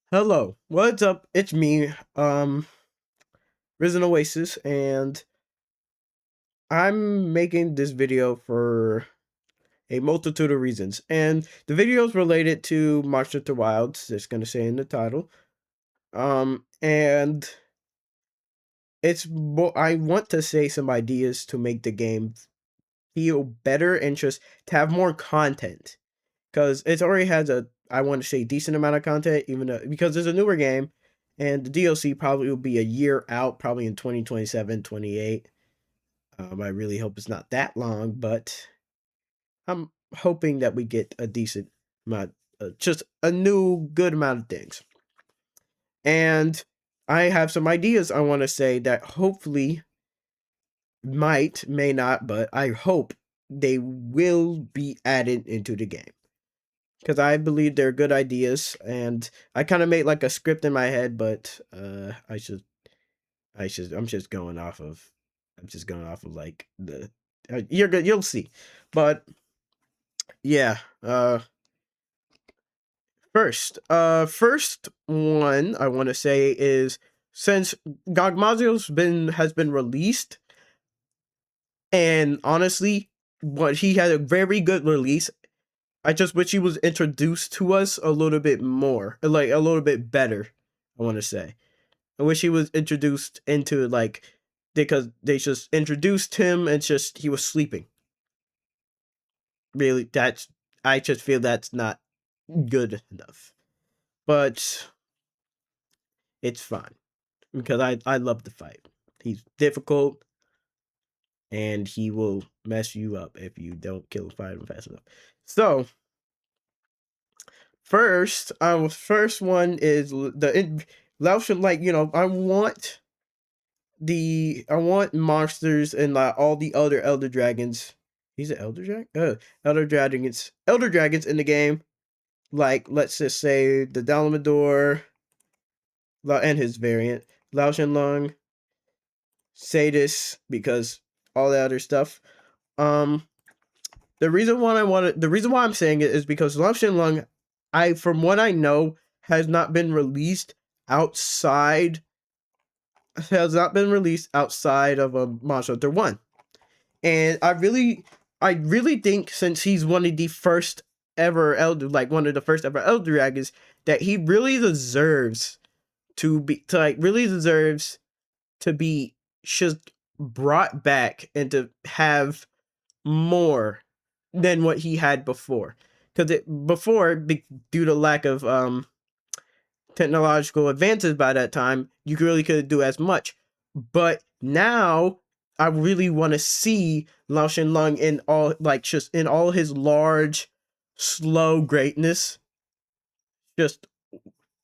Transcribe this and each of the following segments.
Hello, what's up? It's me, Risen Oasis, and I'm making this video for a multitude of reasons. And the video is related to Monster Hunter Wilds, it's gonna say in the title. And I want to say some ideas to make the game feel better and just to have more content. Because it already has I want to say, decent amount of content, even though, because it's a newer game, and the DLC probably will be a year out, probably in 2027, 28. I really hope it's not that long, but I'm hoping that we get a decent amount, just a new good amount of things. And I have some ideas I want to say that hopefully may not, but I hope they will be added into the game, because I believe they're good ideas, and I kind of made like a script in my head, but I'm just going off of, like the, you're good, you'll see, but yeah, first one I want to say is, since Gogmazio's has been released, and honestly, what he had a very good release. I just wish he was introduced to us a little bit more, like a little bit better. I want to say, I wish he was introduced into, like, because they just introduced him and just he was sleeping. Really, I just feel that's not good enough. But it's fine because I love the fight. He's difficult, and he will mess you up if you don't kill him fast enough. So first, first one is Lao should, like, I want monsters and, like, all the other elder dragons. He's an elder dragon. Elder dragons in the game. Like, let's just say the Dalamador, and his variant, Lao Shenlong, Sadis, because all the other stuff. Um, the reason why I'm saying it is because Lao Shenlong, from what I know, has not been released outside of a Monster Hunter 1. And I really think, since he's one of the first ever elder like one of the first ever elder dragons, that he really deserves to be just brought back and to have more than what he had before. Because due to lack of technological advances by that time, you really couldn't do as much. But now I really want to see Lao Shenlong in all, like, just in all his large, slow greatness, just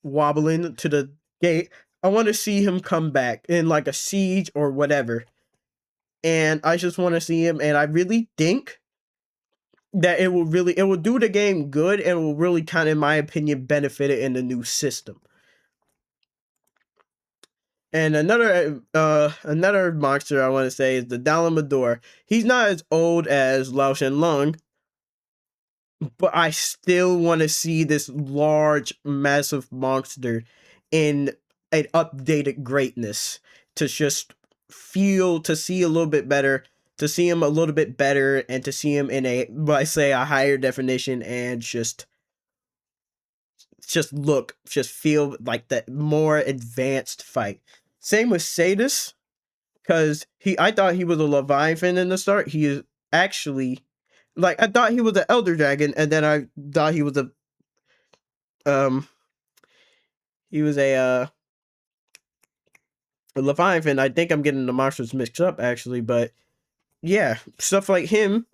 wobbling to the gate. I want to see him come back in, like, a siege or whatever. And I just want to see him, and I really think that it will do the game good, and will really kind of, in my opinion, benefit it in the new system. And another monster I want to say is the Dalamador. He's not as old as Lao Shenlong, but I still want to see this large, massive monster in an updated greatness, to just to see a little bit better, to see him a little bit better, and to see him in a higher definition, and just feel like that more advanced fight. Same with Sadis, because I thought he was a Leviathan in the start. He is actually, like, I thought he was an Elder Dragon, and then I thought um he was a Leviathan. I think I'm getting the monsters mixed up, actually, but yeah, stuff like him,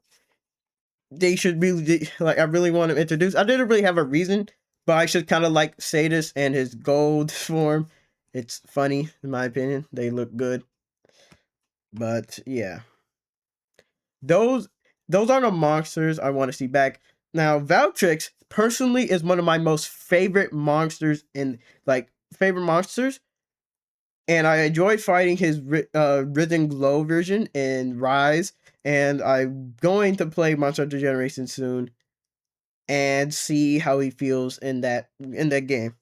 they should really, like, I really want him introduced. I didn't really have a reason, but I should kind of like Sadis and his gold form. It's funny, in my opinion. They look good, but yeah. Those those are the monsters I want to see back. Now, Valtrix personally is one of my most favorite monsters favorite monsters, and I enjoyed fighting his Risen Glow version in Rise, and I'm going to play Monster Hunter Generation soon and see how he feels in that game.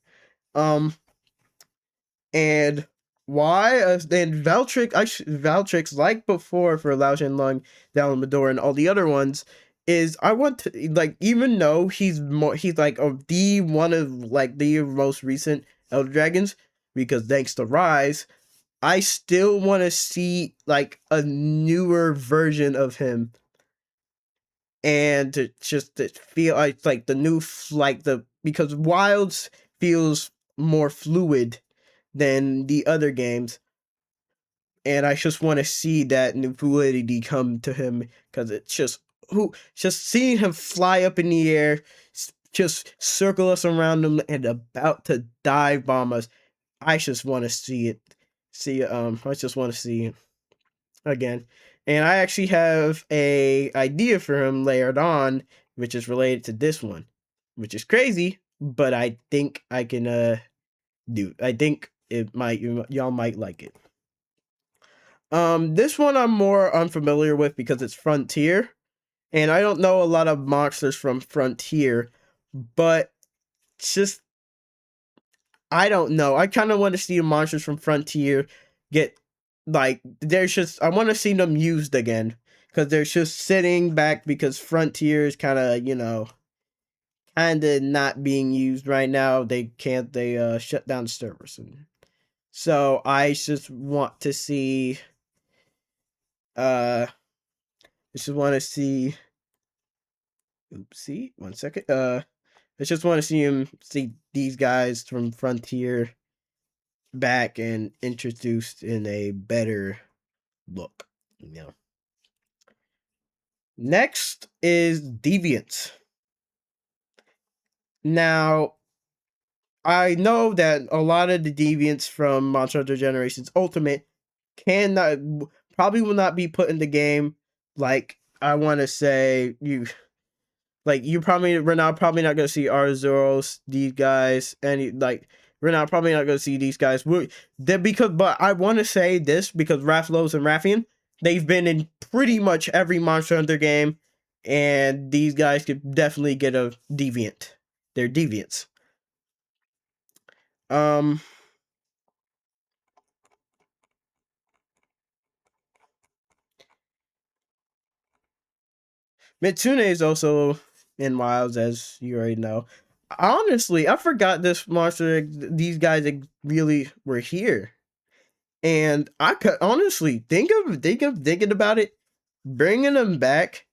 And why? And Valtrix, like before for Lao Shenlong, Dalamador, and all the other ones, is I want to like, even though he's like the one of like the most recent Elder Dragons, because thanks to Rise, I still want to see like a newer version of him, and to feel like the new like the because Wilds feels more fluid than the other games, and I just want to see that new fluidity come to him, because it's just seeing him fly up in the air, just circle us around him and about to dive bomb us. I just want to see it. I just want to see it again. And I actually have a idea for him layered on, which is related to this one, which is crazy, but I think I can do. I think it might y'all might like it. This one I'm more unfamiliar with because it's Frontier, and I don't know a lot of monsters from Frontier, but just I don't know. I kind of want to see the monsters from Frontier get like there's just I want to see them used again, because they're just sitting back because Frontier is kind of kind of not being used right now. They shut down the servers, and so I just want to see just want to see. Oopsie, 1 second. I just want to see these guys from Frontier back and introduced in a better look. Next is Deviants. Now, I know that a lot of the Deviants from Monster Hunter Generations Ultimate probably will not be put in the game. Like, I want to say we're not probably not gonna see Arzuros, these guys, we're not probably not gonna see these guys. But I want to say this because Rathalos and Rathian, they've been in pretty much every Monster Hunter game, and these guys could definitely get a deviant. They're deviants. Mitsune is also in Wilds, as you already know. Honestly, I forgot these guys really were here. And I could honestly think of thinking about it, bringing them back.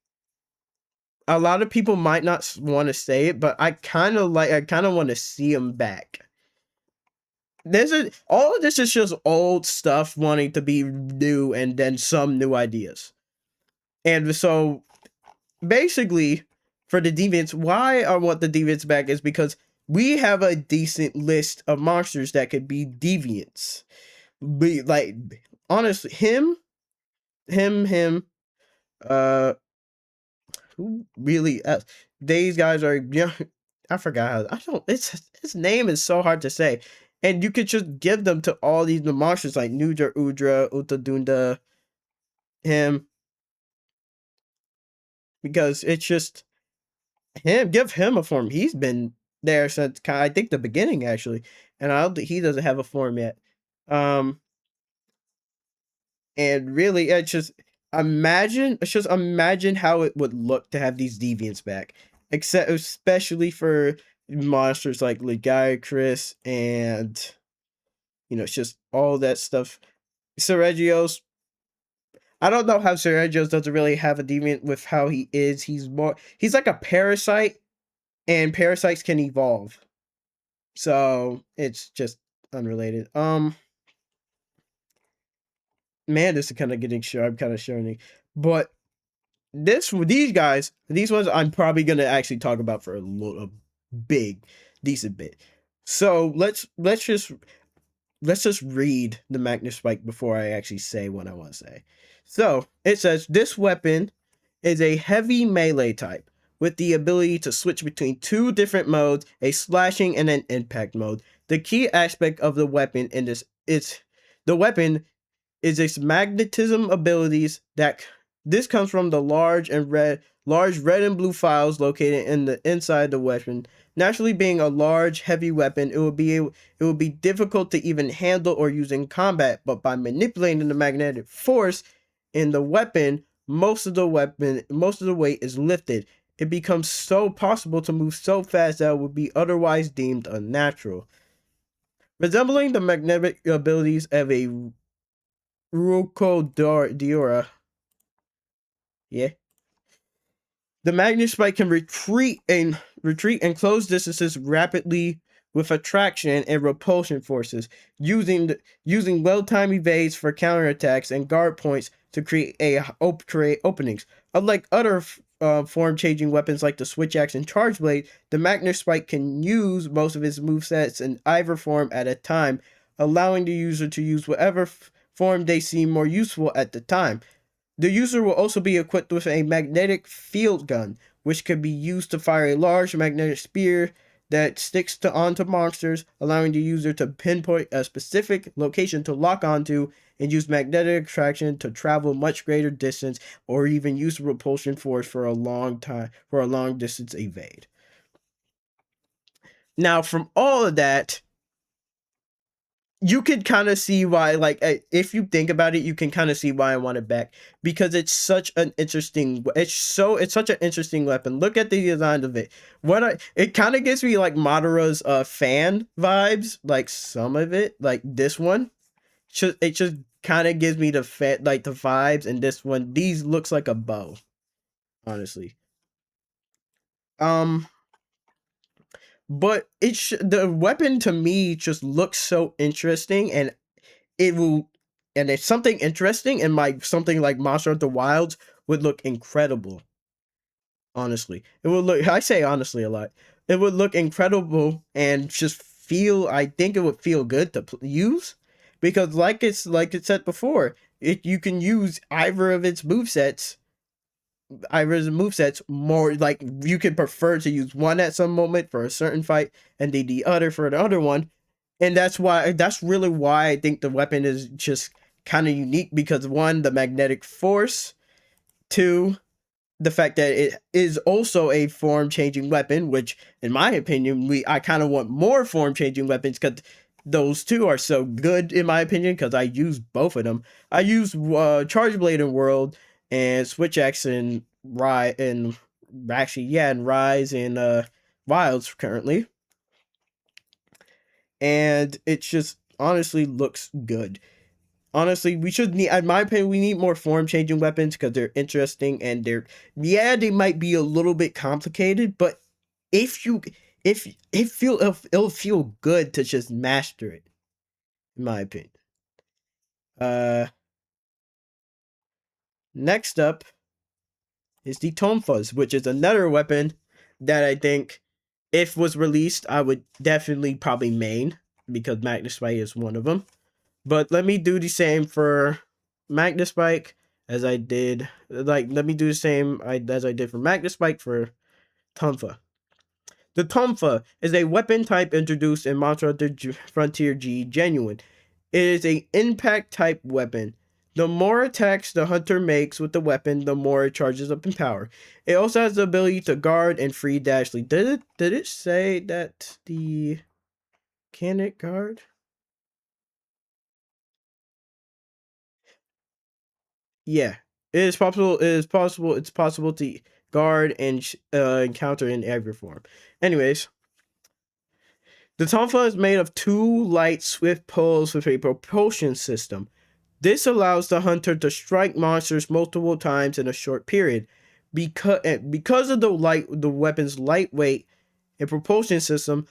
A lot of people might not want to say it, but I kind of want to see them back. All of this is just old stuff wanting to be new, and then some new ideas. And so, basically, for the Deviants, why I want the Deviants back is because we have a decent list of monsters that could be Deviants. Be like, honestly, him, who really these guys are I forgot how I don't his name is so hard to say, and you could just give them to all these monsters like Nuja, Udra, Utadunda, him, because it's just him. Give him a form. He's been there since I think the beginning, actually, and I don't think he doesn't have a form yet. And really, it's just imagine how it would look to have these deviants back, especially for monsters like Chris, and it's just all that stuff. Seregios, I don't know how Seregios doesn't really have a deviant with how he is. He's like a parasite, and parasites can evolve, so it's just unrelated. Man, this is kind of getting sure. I'm kind of showing, but these ones I'm probably gonna actually talk about for a decent bit. So let's just read the Magnus Spike before I actually say what I want to say. So it says this weapon is a heavy melee type with the ability to switch between two different modes, a slashing and an impact mode. The key aspect of the weapon is its magnetism abilities. This comes from the large red and blue files located in the inside the weapon Naturally, being a large, heavy weapon, it would be difficult to even handle or use in combat. But by manipulating the magnetic force in the weapon, most of the weight is lifted. It becomes so possible to move so fast that it would be otherwise deemed unnatural. Resembling the magnetic abilities of a Diora, yeah, the magnet spike can retreat and close distances rapidly with attraction and repulsion forces, using well-timed evades for counterattacks and guard points to create openings. Unlike other form-changing weapons like the switch axe and charge blade, the magnet spike can use most of its movesets in either form at a time, allowing the user to use whatever form they see more useful at the time. The user will also be equipped with a magnetic field gun, which can be used to fire a large magnetic spear that sticks onto monsters, allowing the user to pinpoint a specific location to lock onto and use magnetic attraction to travel much greater distance, or even use repulsion force for a long distance evade. Now, from all of that, you can kind of see why, like, if you think about it, you can kind of see why I want it back, because it's such an interesting, it's such an interesting weapon. Look at the design of it. It kind of gives me like Madara's fan vibes, like some of it, like this one. It just kind of gives me the like the vibes, and this one, these looks like a bow, honestly. Um, but the weapon to me just looks so interesting, and it will, and if something interesting and something like Monster of the Wilds would look incredible. Honestly, it would look. I say honestly a lot. It would look incredible and just feel. I think it would feel good to use, because like it said before, you can use either of its movesets. More like you could prefer to use one at some moment for a certain fight and the other for the other one, and that's really why I think the weapon is just kind of unique, because one, the magnetic force, two, the fact that it is also a form changing weapon, which in my opinion, I kind of want more form changing weapons, because those two are so good in my opinion, because I use both of them. I use Charge Blade in World and Switch Axe in Rise, and actually yeah, and Rise in Wilds currently, and it just honestly looks good. Honestly, we should need, in my opinion, we need more form changing weapons, because they're interesting, and they might be a little bit complicated, but if you, it'll feel good to just master it, in my opinion. Next up is the Tonfas, which is another weapon that I think, if was released, I would definitely probably main, because Magnus Spike is one of them. But let me do the same for Magnus Spike as I did. Like, let me do the same as I did for Magnus Spike for Tonfa. The Tonfa is a weapon type introduced in Monster Hunter Frontier G Genuine. It is an impact type weapon. The more attacks the hunter makes with the weapon, the more it charges up in power. It also has the ability to guard and free dash lead. Did it say that can it guard? Yeah, it is possible. It is possible. It's possible to guard and encounter in every form. Anyways, the Tonfa is made of two light, swift poles with a propulsion system. This allows the hunter to strike monsters multiple times in a short period. Because of the weapon's lightweight and propulsion system,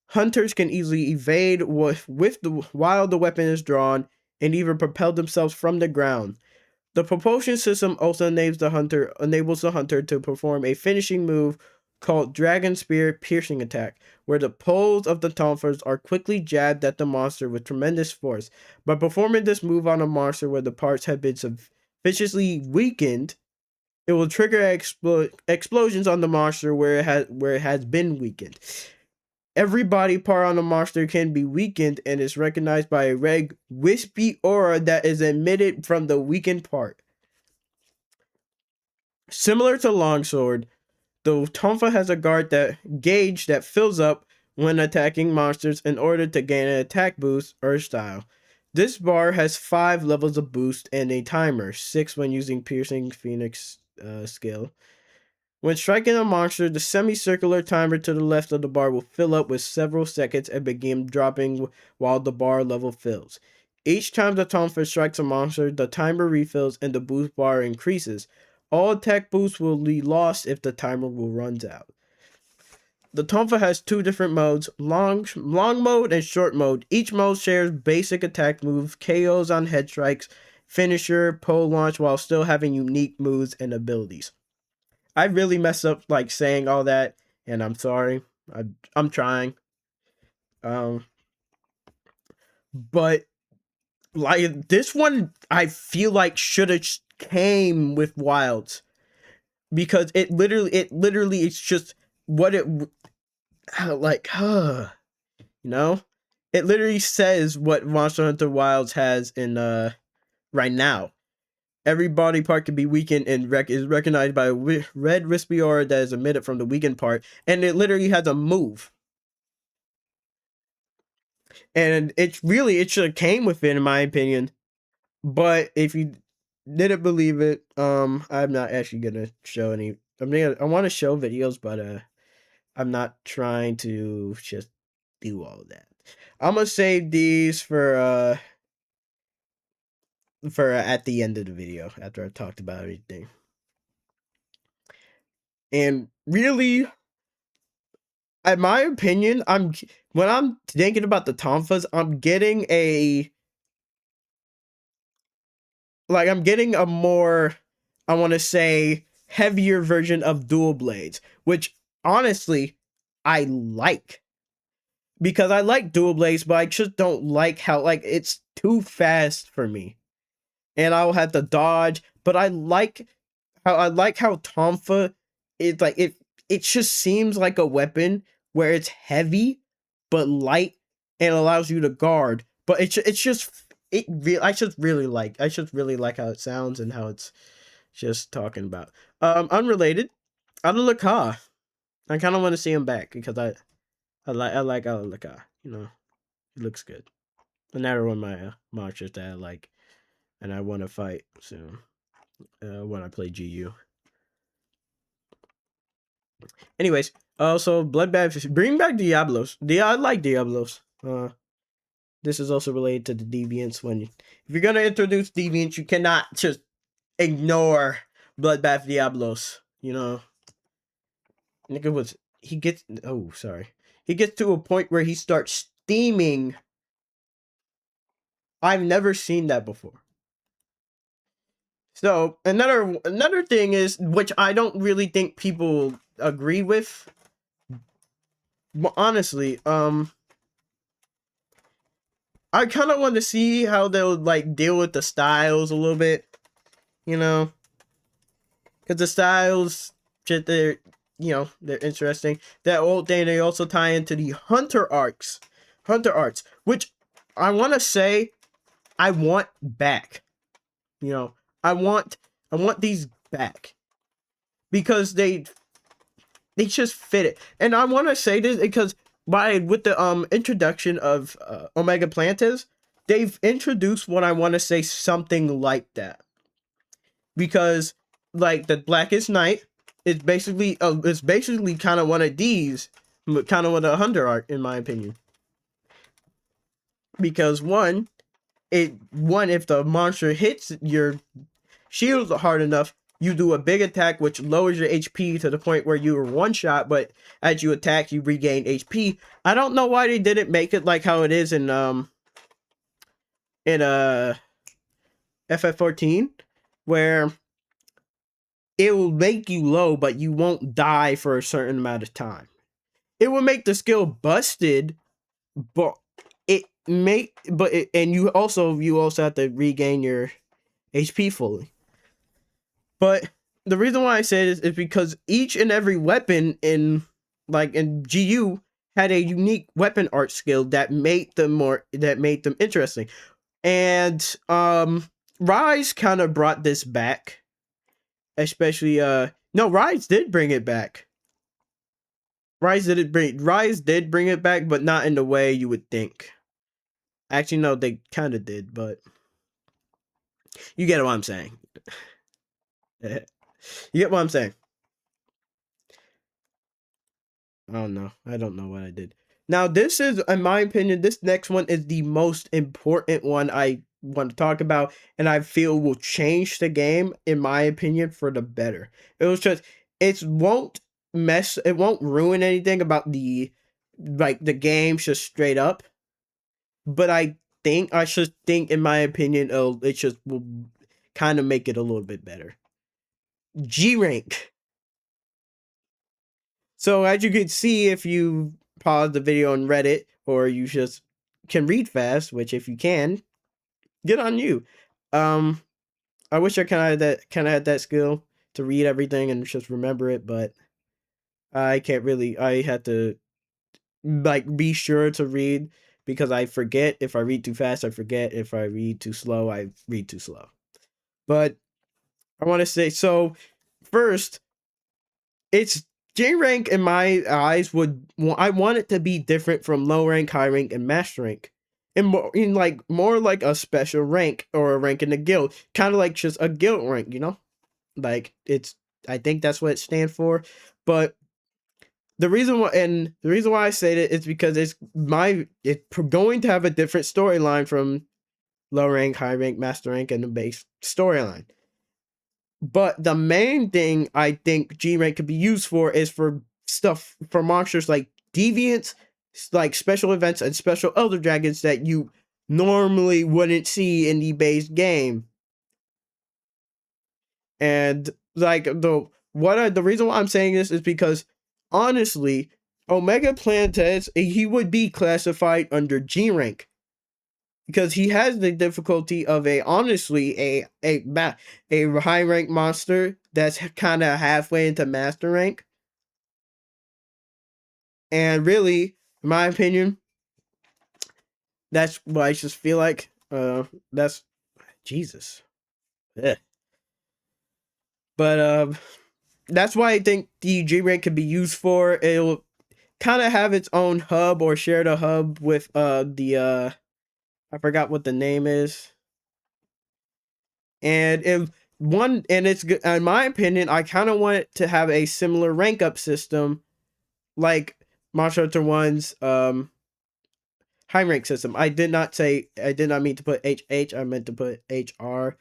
hunters can easily evade while the weapon is drawn, and even propel themselves from the ground. The propulsion system also enables the hunter to perform a finishing move called Dragon Spear Piercing Attack, where the poles of the tonfas are quickly jabbed at the monster with tremendous force. By performing this move on a monster where the parts have been sufficiently weakened, it will trigger explosions on the monster where it has been weakened. Every body part on the monster can be weakened and is recognized by a red wispy aura that is emitted from the weakened part. Similar to Longsword, The Tonfa has a guard that gauge that fills up when attacking monsters in order to gain an attack boost or style. This bar has 5 levels of boost and a timer, 6 when using Piercing Phoenix skill. When striking a monster, the semicircular timer to the left of the bar will fill up with several seconds and begin dropping while the bar level fills. Each time the Tonfa strikes a monster, the timer refills and the boost bar increases. All attack boosts will be lost if the timer will runs out. The Tonfa has 2 different modes, long mode and short mode. Each mode shares basic attack moves, KOs on head strikes, finisher, pole launch, while still having unique moves and abilities. I really messed up like saying all that, and I'm sorry. I'm trying. But like this one, I feel like should have came with Wilds, because it literally it's just what it like. You know, it literally says what Monster Hunter Wilds has in right now. Every body part can be weakened and is recognized by a red wispy aura that is emitted from the weakened part, and it literally has a move. And it should have came with it, in my opinion. But if you didn't believe it, I'm not actually gonna show any. I want to show videos, but I'm not trying to just do all of that. I'm gonna save these for at the end of the video after I talked about everything. And really, in my opinion, when I'm thinking about the Tonfas, I'm getting a more, I want to say, heavier version of Dual Blades, which honestly I like, because I like Dual Blades, but I just don't like how it's too fast for me, and I'll have to dodge. But I like how Tonfa is like it just seems like a weapon where it's heavy but light and allows you to guard. But it's just I just really like how it sounds and how it's just talking about. Unrelated, Alucard. I kind of want to see him back because I like Alucard. You know, he looks good. Another one of my monsters that I like, and I want to fight soon when I play GU. Anyways, so Bloodbath, bring back Diablos. I like Diablos. This is also related to the Deviants. If you're gonna introduce Deviants, you cannot just ignore Bloodbath Diablos. You know, he gets to a point where he starts steaming. I've never seen that before. So another thing is, which I don't really think people agree with. But honestly, I kind of want to see how they'll like deal with the styles a little bit, you know, because the styles, they're interesting. That old thing, they also tie into the hunter arts, which I want to say I want back. You know, I want these back because they just fit it, and I want to say this because with the introduction of Omega Plantes, they've introduced what I want to say something like that, because like the Blackest Night is basically kind of one of these, kind of one of the hunter art, in my opinion, because if the monster hits your shield hard enough, you do a big attack which lowers your HP to the point where you are one shot, but as you attack, you regain HP. I don't know why they didn't make it like how it is in FF14, where it will make you low, but you won't die for a certain amount of time. It will make the skill busted, but you also have to regain your HP fully. But the reason why I say this is because each and every weapon in GU had a unique weapon art skill that made them interesting. And Rise kind of brought this back. Especially Rise did bring it back. Rise did bring it back, but not in the way you would think. Actually, no, they kind of did, but you get what I'm saying. You get what I'm saying. Oh no, I don't know what I did. Now, this is, in my opinion, this next one is the most important one I want to talk about, and I feel will change the game, in my opinion, for the better. It won't ruin anything about the game just straight up, but I should think, in my opinion, it just will kind of make it a little bit better. G rank. So as you can see, if you pause the video and read it, or you just can read fast, which if you can, good on you. I wish I kind of had that skill to read everything and just remember it, but I can't really. I had to be sure to read because I forget. If I read too fast, I forget. If I read too slow, I read too slow. But I want to say, so first, it's J rank in my eyes I want it to be different from low rank, high rank, and master rank. More like a special rank or a rank in the guild, kind of like just a guild rank, Like I think that's what it stands for. But the reason why I say that is because it's going to have a different storyline from low rank, high rank, master rank, and the base storyline. But the main thing I think G rank could be used for is for monsters like deviants, like special events and special elder dragons that you normally wouldn't see in the base game. And the reason why I'm saying this is because honestly, Omega Plantes, he would be classified under G rank because he has the difficulty of a high rank monster that's kind of halfway into master rank. And really, in my opinion, that's what I just feel like. That's Jesus. Yeah. But that's why I think the G rank could be used for. It'll kind of have its own hub or share the hub with I forgot what the name is. And it's good. In my opinion, I kind of want it to have a similar rank up system, like Monster Hunter 1's high rank system. I did not mean to put HH. I meant to put HR.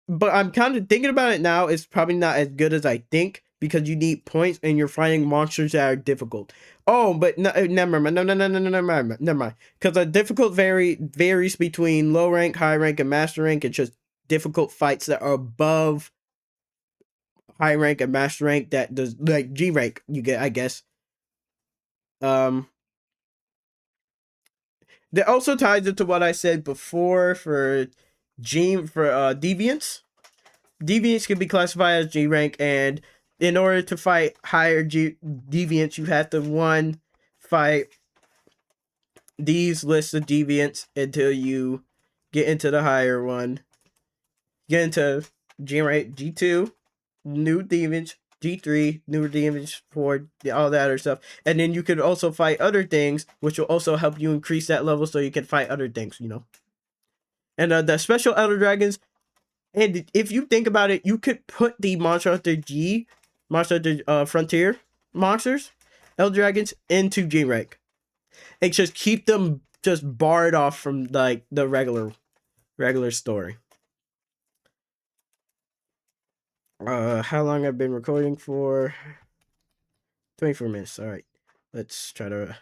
But I'm kind of thinking about it now. It's probably not as good as I think because you need points and you're fighting monsters that are difficult. Oh, but no, never mind. No, never mind. Because the difficult varies between low rank, high rank, and master rank. It's just difficult fights that are above high rank and master rank that does like G rank. You get, I guess. That also ties into what I said before for deviants. Deviants can be classified as G rank, and in order to fight higher deviants, you have to fight these lists of deviants until you get into the higher one. Get into G rank, G2, new deviants, G3, new deviants, 4, all that other stuff. And then you could also fight other things, which will also help you increase that level so you can fight other things, And the special Elder Dragons, and if you think about it, you could put the Monster Hunter Frontier monsters, Elder Dragons, into G rank. And just keep them just barred off from like the regular story. How long I've been recording for? 24 minutes. All right. Let's try to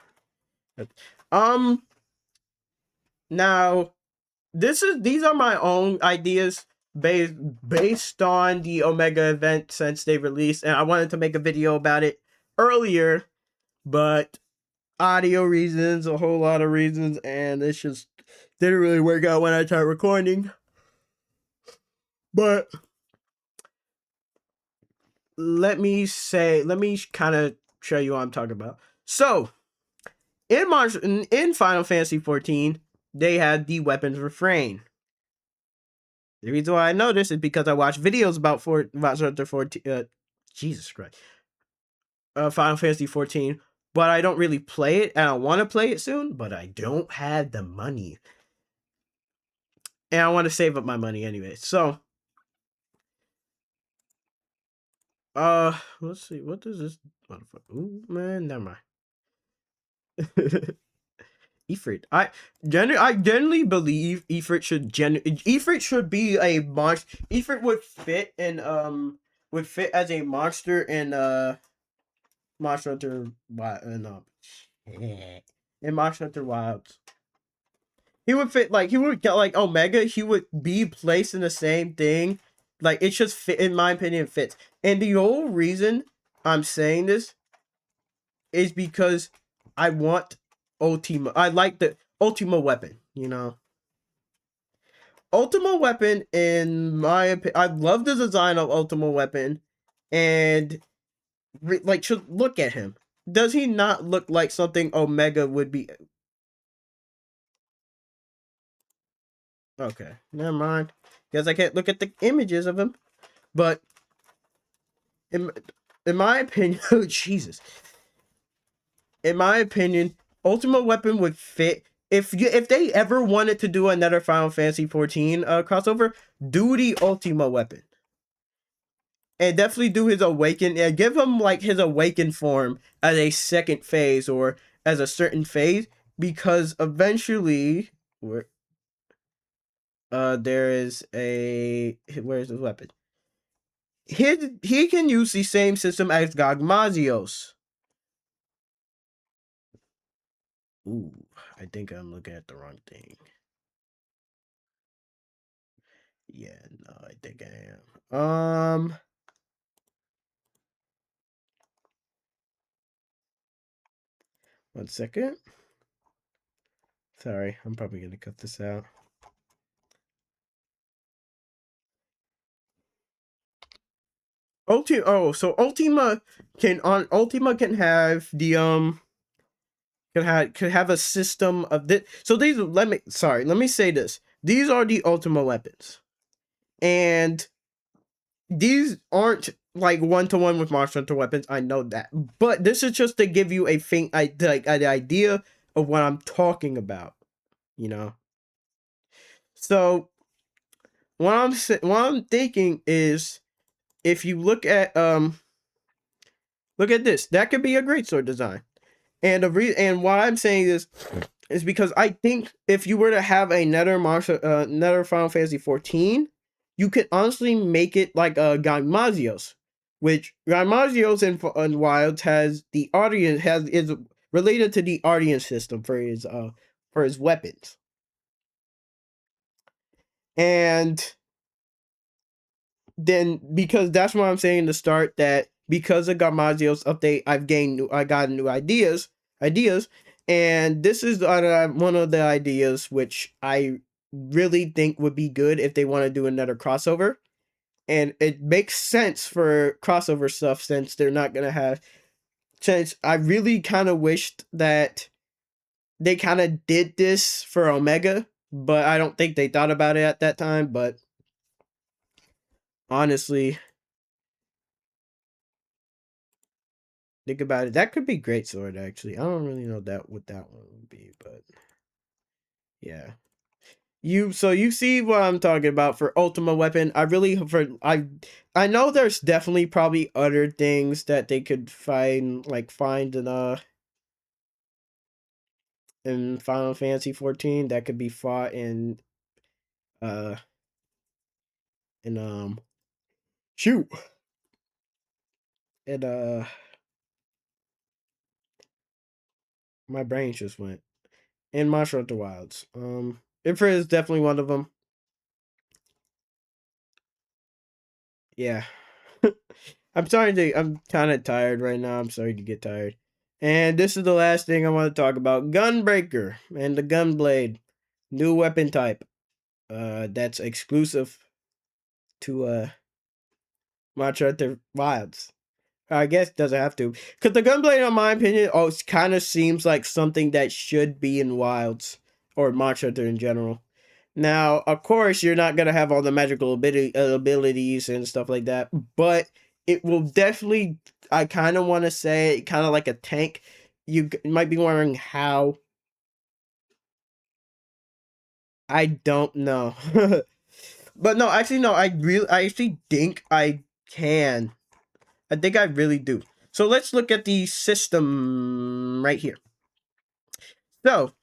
now these are my own ideas based on the Omega event since they released, and I wanted to make a video about it earlier, but audio reasons, a whole lot of reasons, and it just didn't really work out when I tried recording. But let me kind of show you what I'm talking about. So, in Final Fantasy 14, they had the weapons refrain. The reason why I know this is because I watched videos about Monster Hunter 14, Jesus Christ. Final Fantasy 14, but I don't really play it, and I want to play it soon, but I don't have the money, and I want to save up my money anyway. So, let's see, what does this motherfucker? Ooh, man, never mind. Ifrit. I generally believe Ifrit should be a monster. Ifrit would fit as a monster in Monster Hunter Wild in Monster Hunter Wilds. He would fit he would get like Omega. He would be placed in the same thing. Like it just fit, in my opinion, fits. And the whole reason I'm saying this is because I want Ultima. I like the Ultima weapon. Ultima weapon. In my opinion, I love the design of Ultima weapon, and should look at him. Does he not look like something Omega would be? Okay, never mind. Because I can't look at the images of him. But in my opinion, oh, Jesus. In my opinion, Ultimate Weapon would fit. If they ever wanted to do another Final Fantasy 14 crossover, do the Ultima Weapon. And definitely do his awaken. Yeah, give him his awakened form as a second phase or as a certain phase. Because eventually there is a where's his weapon? He can use the same system as Gagmazios. Ooh, I think I'm looking at the wrong thing. Yeah, no, I think I am. 1 second. Sorry, I'm probably gonna cut this out. So Ultima can have the can have a system of this. So these let me say this. These are the Ultima weapons. And these aren't like 1-to-1 with Monster Hunter weapons. I know that. But this is just to give you a faint an idea of what I'm talking about, So what I'm thinking is if you look at this, that could be a great sword design. And and why I'm saying this is because I think if you were to have another Final Fantasy 14, you could honestly make it like a Gagmazios, which Gagmazios in Wilds has the audience is related to the audience system for his weapons. And then because that's what I'm saying to start, that because of Gagmazios update, I got new ideas, and this is one of the ideas which I really think would be good if they want to do another crossover. And it makes sense for crossover stuff since they're not gonna have. Since I really kind of wished that they kind of did this for Omega, but I don't think they thought about it at that time. But honestly, think about it. That could be great sword actually. I don't really know what that one would be, but yeah. You see what I'm talking about for Ultima Weapon. I know there's definitely probably other things that they could find in Final Fantasy 14 that could be fought uh in shoot and my brain just went in Monster Hunter Wilds. Ifrit is definitely one of them. Yeah. I'm kind of tired right now. I'm sorry to get tired. And this is the last thing I want to talk about. Gunbreaker and the Gunblade. New weapon type. That's exclusive to Monster Hunter Wilds. I guess doesn't have to. Because the Gunblade, in my opinion, kind of seems like something that should be in Wilds. Or Monster Hunter in general. Now, of course, you're not going to have all the magical abilities and stuff like that. But it will definitely. I kind of want to say kind of like a tank. You might be wondering how. I don't know. But no, actually no, I actually think I can. I think I really do. So let's look at the system right here. So,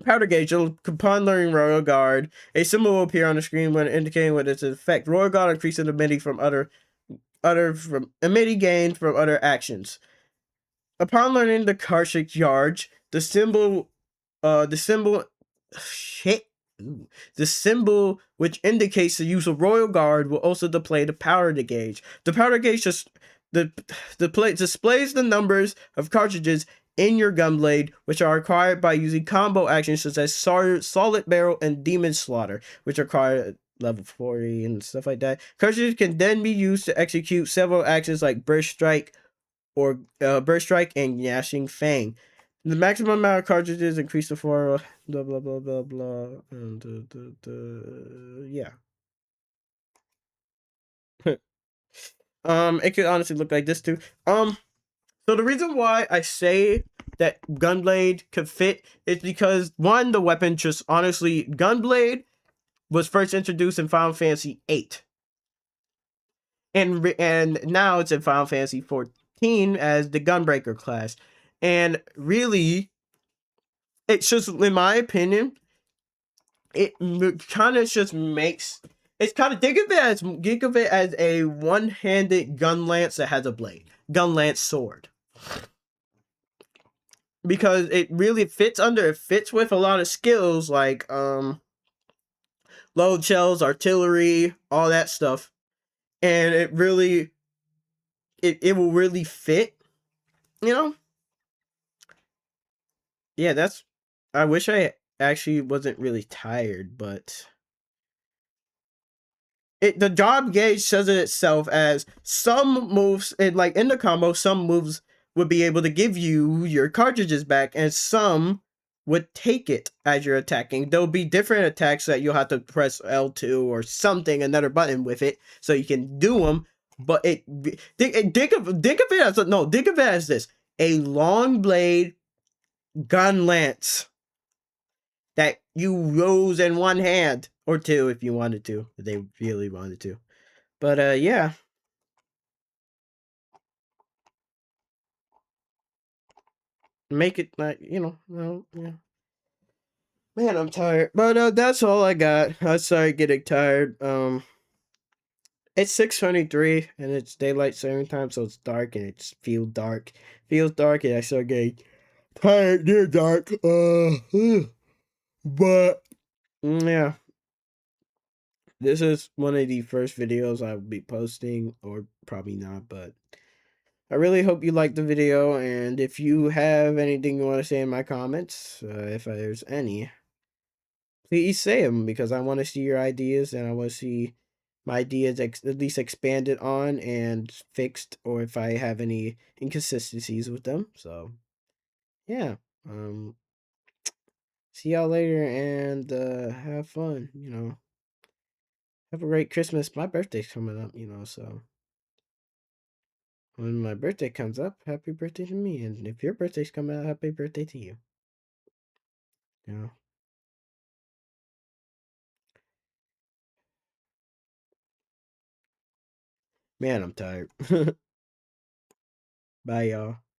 powder gauge, upon learning Royal Guard, a symbol will appear on the screen when indicating what its effect. Royal Guard increases emitting from from emitting gain from other actions. Upon learning the cartridge charge, the symbol shit. Ooh. The symbol which indicates the use of Royal Guard will also display the powder gauge. The powder gauge just the plate displays the numbers of cartridges in your gunblade, which are acquired by using combo actions such as Solid Barrel and Demon Slaughter, which require level 40 and stuff like that. Cartridges can then be used to execute several actions like Burst Strike and Gnashing Fang. The maximum amount of cartridges increased to 4 blah blah blah blah blah and yeah. It could honestly look like this too. So the reason why I say that Gunblade could fit is because one, the weapon just honestly Gunblade was first introduced in Final Fantasy VIII, and now it's in Final Fantasy 14 as the Gunbreaker class, and really, it's just in my opinion, it kind of just makes it's kind of think of it as a one-handed gun lance that has a blade, gun lance sword, because it fits with a lot of skills like load shells, artillery, all that stuff, and it will really fit, you know. Yeah, that's I wish I actually wasn't really tired, but the job gauge says it itself as some moves in the combo, some moves would be able to give you your cartridges back, and some would take it as you're attacking. There'll be different attacks that you'll have to press L2 or something, another button with it, so you can do them. But think of it as think of it as this: a long blade gun lance that you rose in one hand or two if you wanted to, if they really wanted to. But yeah. Make it like, well, yeah. Man, I'm tired. But that's all I got. I'm sorry getting tired. It's 6:23 and it's daylight saving time, so it's dark and it feels dark. Feels dark and I start getting tired near dark. But yeah. This is one of the first videos I will be posting, or probably not, but I really hope you liked the video, and if you have anything you want to say in my comments, if there's any, please say them, because I want to see your ideas, and I want to see my ideas at least expanded on and fixed, or if I have any inconsistencies with them. So, yeah. Um, See y'all later, and have fun, Have a great Christmas. My birthday's coming up, so when my birthday comes up, happy birthday to me. And if your birthday's coming up, happy birthday to you. You know. Man, I'm tired. Bye, y'all.